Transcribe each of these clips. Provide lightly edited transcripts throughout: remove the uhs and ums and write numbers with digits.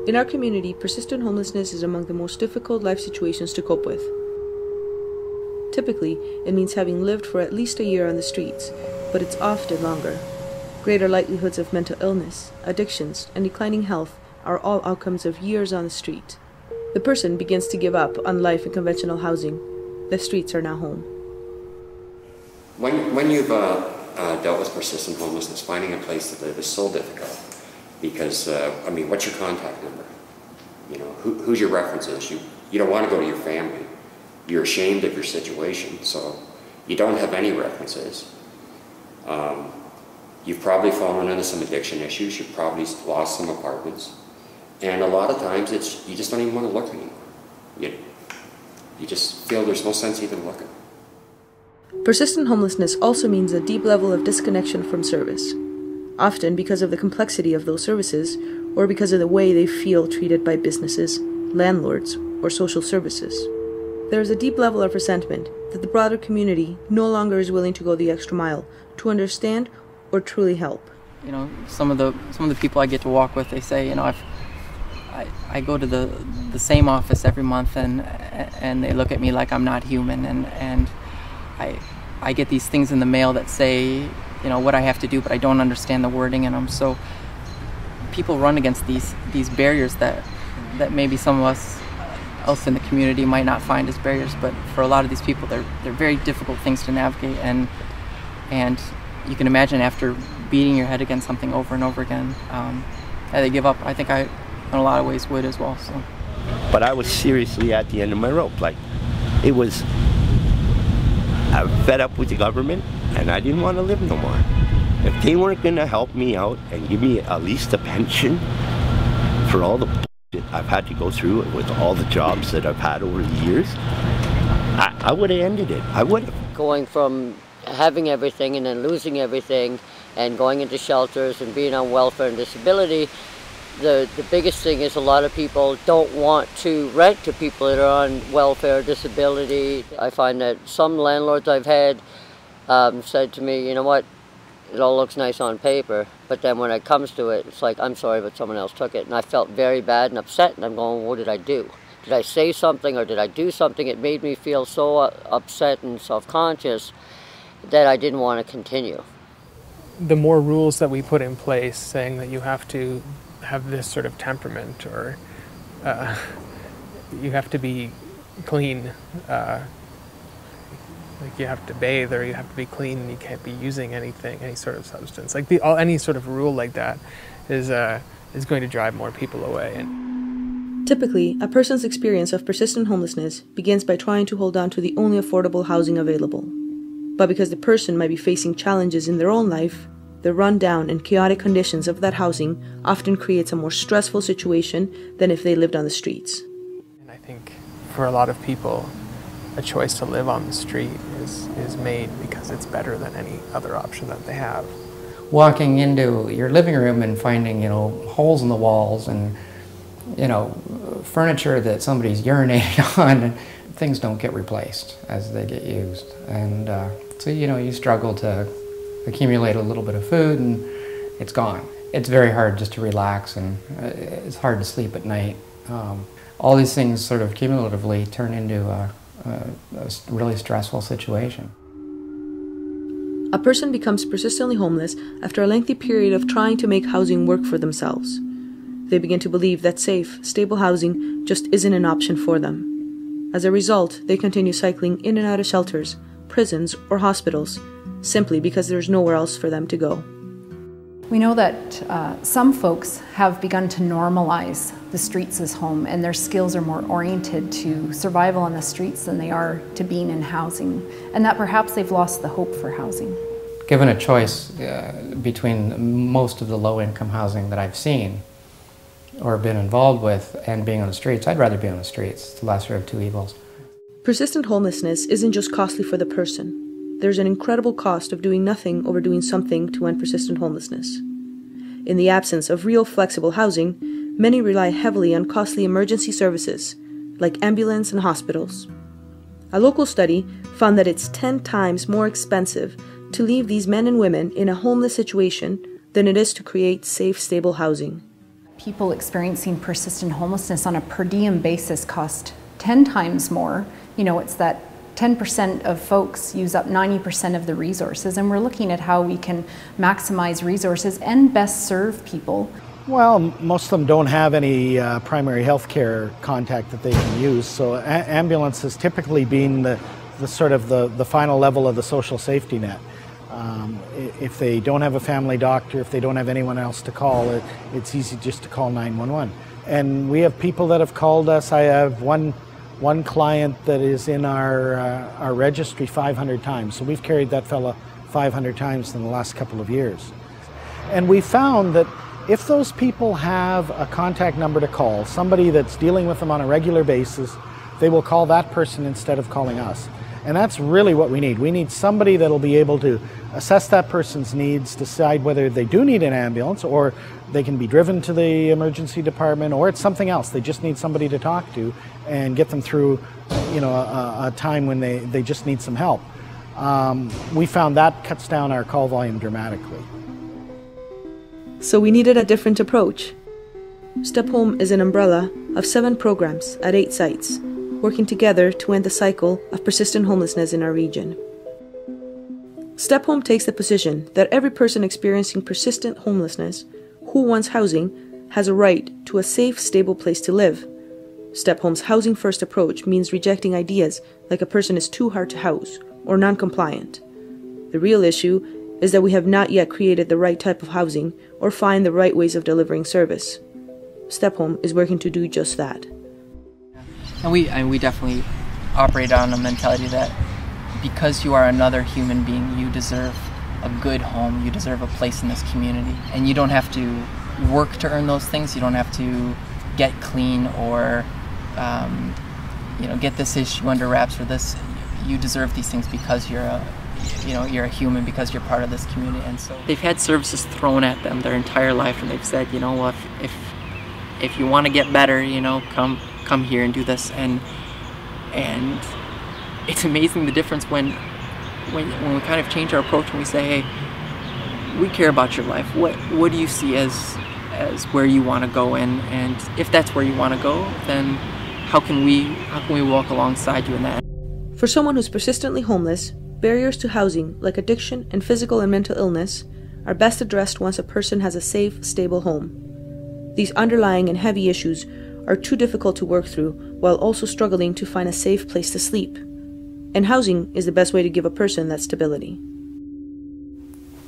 In our community, persistent homelessness is among the most difficult life situations to cope with. Typically, it means having lived for at least a year on the streets, but it's often longer. Greater likelihoods of mental illness, addictions, and declining health are all outcomes of years on the street. The person begins to give up on life in conventional housing. The streets are now home. When you've dealt with persistent homelessness, finding a place to live is so difficult because, what's your contact number? You know, who's your references? You don't want to go to your family. You're ashamed of your situation, so you don't have any references. You've probably fallen into some addiction issues. You've probably lost some apartments. And a lot of times you just don't even want to look anymore. You just feel there's no sense even looking. Persistent homelessness also means a deep level of disconnection from service, often because of the complexity of those services or because of the way they feel treated by businesses, landlords, or social services. There is a deep level of resentment that the broader community no longer is willing to go the extra mile to understand or truly help. You know, some of the people I get to walk with, they say, you know, I go to the same office every month and they look at me like I'm not human, and I get these things in the mail that say, you know, what I have to do, but I don't understand the wording in them. So people run against these barriers that maybe some of us else in the community might not find as barriers, but for a lot of these people, they're very difficult things to navigate, and you can imagine after beating your head against something over and over again, that they give up. I think I, in a lot of ways, would as well. So. But I was seriously at the end of my rope. Like, it was, I'm fed up with the government, and I didn't want to live no more. If they weren't going to help me out and give me at least a pension for all the bullshit I've had to go through with all the jobs that I've had over the years, I would have ended it. I would have. Going from having everything and then losing everything and going into shelters and being on welfare and disability, the biggest thing is a lot of people don't want to rent to people that are on welfare or disability. I find that some landlords I've had said to me, you know what, it all looks nice on paper, but then when it comes to it, it's like, I'm sorry, but someone else took it. And I felt very bad and upset, and I'm going, what did I do? Did I say something or did I do something? It made me feel so upset and self-conscious that I didn't want to continue. The more rules that we put in place saying that you have to have this sort of temperament, or you have to be clean, like you have to bathe, or you have to be clean and you can't be using anything, any sort of substance. Like any sort of rule like that is going to drive more people away. Typically, a person's experience of persistent homelessness begins by trying to hold on to the only affordable housing available. But because the person might be facing challenges in their own life, the rundown and chaotic conditions of that housing often creates a more stressful situation than if they lived on the streets. And I think for a lot of people, a choice to live on the street is made because it's better than any other option that they have. Walking into your living room and finding, you know, holes in the walls and, you know, furniture that somebody's urinated on, things don't get replaced as they get used. And so, you know, you struggle to accumulate a little bit of food and it's gone. It's very hard just to relax, and it's hard to sleep at night. All these things sort of cumulatively turn into a really stressful situation. A person becomes persistently homeless after a lengthy period of trying to make housing work for themselves. They begin to believe that safe, stable housing just isn't an option for them. As a result, they continue cycling in and out of shelters, prisons, or hospitals, simply because there's nowhere else for them to go. We know that some folks have begun to normalize the streets as home, and their skills are more oriented to survival on the streets than they are to being in housing, and that perhaps they've lost the hope for housing. Given a choice between most of the low-income housing that I've seen or been involved with and being on the streets, I'd rather be on the streets. It's the lesser of two evils. Persistent homelessness isn't just costly for the person. There's an incredible cost of doing nothing over doing something to end persistent homelessness. In the absence of real flexible housing, many rely heavily on costly emergency services, like ambulance and hospitals. A local study found that it's 10 times more expensive to leave these men and women in a homeless situation than it is to create safe, stable housing. People experiencing persistent homelessness on a per diem basis cost 10 times more. You know, it's that 10% of folks use up 90% of the resources, and we're looking at how we can maximize resources and best serve people. Well, most of them don't have any primary health care contact that they can use, so ambulance has typically been the sort of the final level of the social safety net. If they don't have a family doctor, if they don't have anyone else to call, it's easy just to call 911. And we have people that have called us. I have one client that is in our registry 500 times. So we've carried that fella 500 times in the last couple of years. And we found that if those people have a contact number to call, somebody that's dealing with them on a regular basis, they will call that person instead of calling us. And that's really what we need. We need somebody that'll be able to assess that person's needs, decide whether they do need an ambulance or they can be driven to the emergency department, or it's something else. They just need somebody to talk to and get them through, you know, a time when they just need some help. We found that cuts down our call volume dramatically. So we needed a different approach. Step Home is an umbrella of 7 programs at 8 sites, working together to end the cycle of persistent homelessness in our region. Step Home takes the position that every person experiencing persistent homelessness who wants housing has a right to a safe, stable place to live. Step Home's housing first approach means rejecting ideas like a person is too hard to house or non-compliant. The real issue is that we have not yet created the right type of housing or find the right ways of delivering service. Step Home is working to do just that. And we definitely operate on a mentality that because you are another human being, you deserve a good home, you deserve a place in this community. And you don't have to work to earn those things, you don't have to get clean or get this issue under wraps or this. You deserve these things because you're a human, because you're part of this community. And so they've had services thrown at them their entire life, and they've said, you know, well, if you want to get better, you know, come here and do this. And it's amazing the difference when we kind of change our approach and we say, hey, we care about your life. What do you see as where you want to go in? And if that's where you want to go, then how can we walk alongside you in that? For someone who's persistently homeless, barriers to housing like addiction and physical and mental illness are best addressed once a person has a safe, stable home. These underlying and heavy issues are too difficult to work through while also struggling to find a safe place to sleep. And housing is the best way to give a person that stability.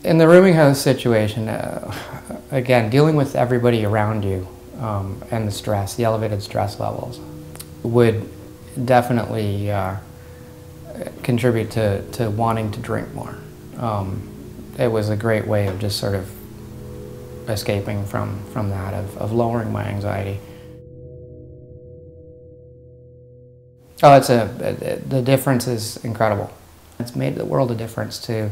In the rooming house situation, again, dealing with everybody around you and the stress, the elevated stress levels, would definitely contribute to wanting to drink more. It was a great way of just sort of escaping from that, of lowering my anxiety. Oh, the difference is incredible. It's made the world a difference to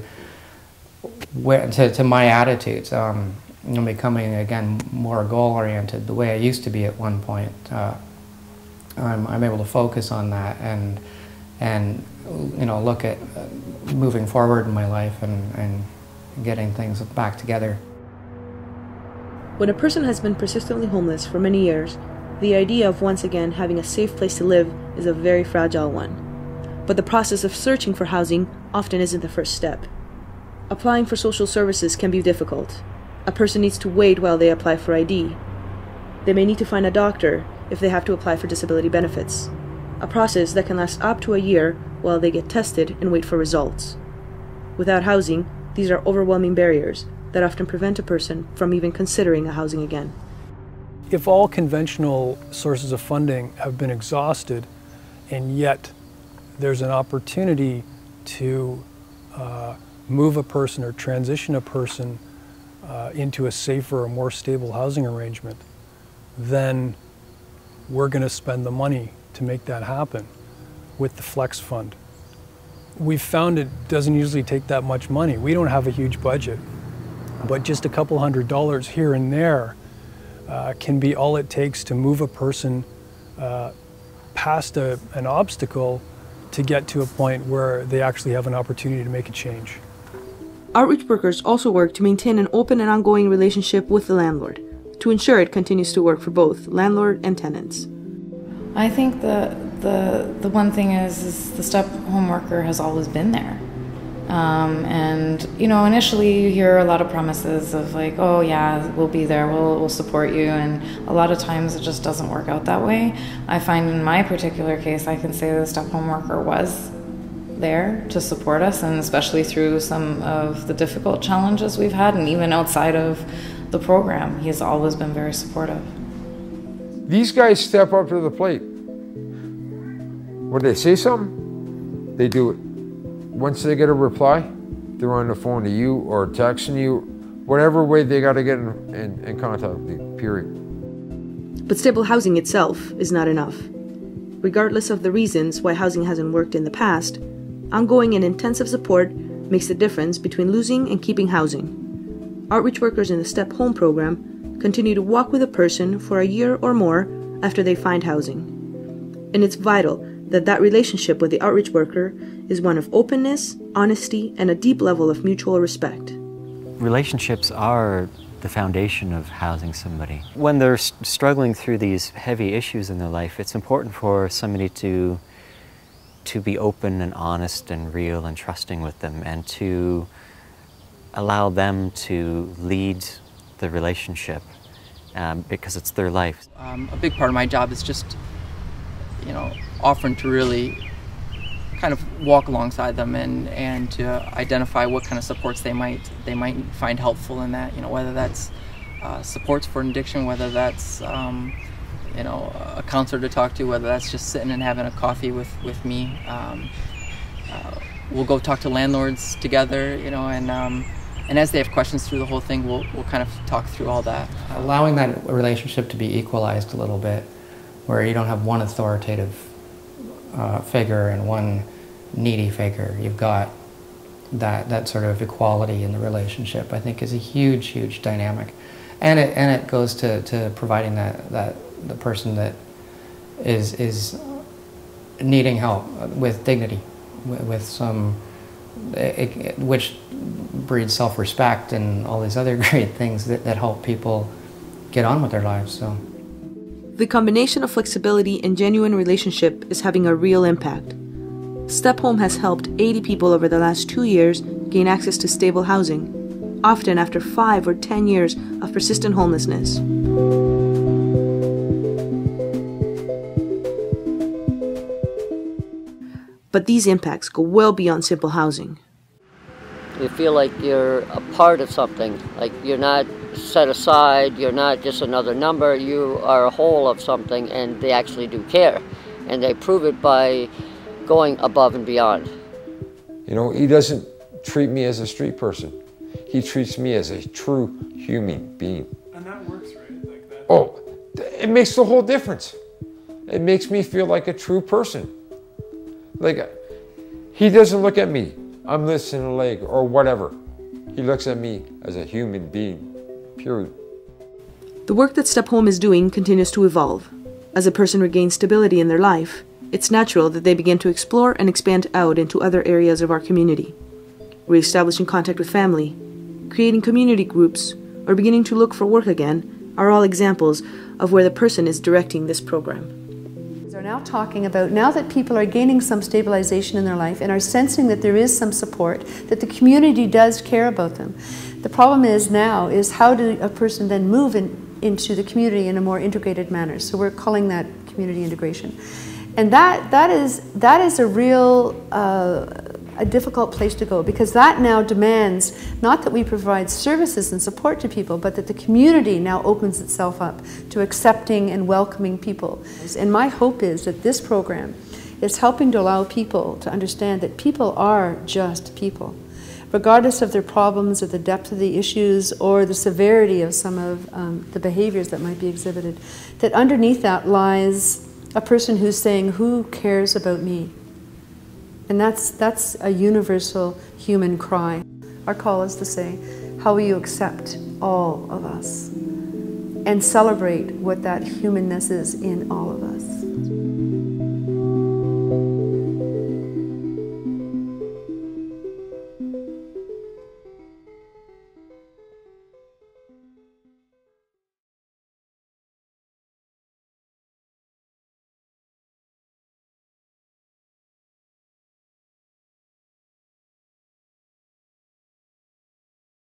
my attitudes. I'm becoming, again, more goal-oriented, the way I used to be at one point. I'm able to focus on that and look at moving forward in my life and getting things back together. When a person has been persistently homeless for many years, the idea of once again having a safe place to live is a very fragile one. But the process of searching for housing often isn't the first step. Applying for social services can be difficult. A person needs to wait while they apply for ID. They may need to find a doctor if they have to apply for disability benefits, a process that can last up to a year while they get tested and wait for results. Without housing, these are overwhelming barriers that often prevent a person from even considering a housing again. If all conventional sources of funding have been exhausted, and yet there's an opportunity to move a person or transition a person into a safer or more stable housing arrangement, then we're going to spend the money to make that happen with the Flex Fund. We've found it doesn't usually take that much money. We don't have a huge budget, but just a couple $100s here and there can be all it takes to move a person past an obstacle to get to a point where they actually have an opportunity to make a change. Outreach workers also work to maintain an open and ongoing relationship with the landlord, to ensure it continues to work for both landlord and tenants. I think the one thing is the step home worker has always been there. And, you know, initially you hear a lot of promises of like, oh yeah, we'll be there, we'll support you, and a lot of times it just doesn't work out that way. I find in my particular case, I can say the step home worker was there to support us, and especially through some of the difficult challenges we've had, and even outside of the program, he's always been very supportive. These guys step up to the plate. When they say something, they do it. Once they get a reply, they're on the phone to you or texting you, whatever way they got to get in contact with you, period. But stable housing itself is not enough. Regardless of the reasons why housing hasn't worked in the past, ongoing and intensive support makes the difference between losing and keeping housing. Outreach workers in the Step Home program continue to walk with a person for a year or more after they find housing. And it's vital that relationship with the outreach worker is one of openness, honesty, and a deep level of mutual respect. Relationships are the foundation of housing somebody. When they're struggling through these heavy issues in their life, it's important for somebody to be open and honest and real and trusting with them, and to allow them to lead the relationship because it's their life. A big part of my job is just, you know, offering to really kind of walk alongside them and to identify what kind of supports they might find helpful in that. You know, whether that's supports for an addiction, whether that's you know, a counselor to talk to, whether that's just sitting and having a coffee with me. We'll go talk to landlords together, you know, and as they have questions through the whole thing, we'll kind of talk through all that. Allowing that relationship to be equalized a little bit, where you don't have one authoritative figure and one needy figure. You've got that sort of equality in the relationship, I think, is a huge, huge dynamic. And it goes to providing that the person that is needing help with dignity, with some, which breeds self-respect and all these other great things that help people get on with their lives. So the combination of flexibility and genuine relationship is having a real impact. Step Home has helped 80 people over the last 2 years gain access to stable housing, often after 5 or 10 years of persistent homelessness. But these impacts go well beyond simple housing. You feel like you're a part of something, like you're not set aside, you're not just another number, you are a whole of something, and they actually do care. And they prove it by going above and beyond. You know, he doesn't treat me as a street person. He treats me as a true human being. And that works, right? Like that. Oh, it makes the whole difference. It makes me feel like a true person. Like, he doesn't look at me, I'm missing a leg or whatever. He looks at me as a human being, period. The work that Step Home is doing continues to evolve. As a person regains stability in their life, it's natural that they begin to explore and expand out into other areas of our community. Re-establishing contact with family, creating community groups, or beginning to look for work again are all examples of where the person is directing this program. Are now talking about, now that people are gaining some stabilization in their life and are sensing that there is some support, that the community does care about them. The problem is now is how do a person then move into the community in a more integrated manner. So we're calling that community integration. And that is a real a difficult place to go, because that now demands not that we provide services and support to people, but that the community now opens itself up to accepting and welcoming people. And my hope is that this program is helping to allow people to understand that people are just people, regardless of their problems or the depth of the issues or the severity of some of the behaviors that might be exhibited, that underneath that lies a person who's saying, who cares about me? And that's a universal human cry. Our call is to say, how will you accept all of us and celebrate what that humanness is in all of us?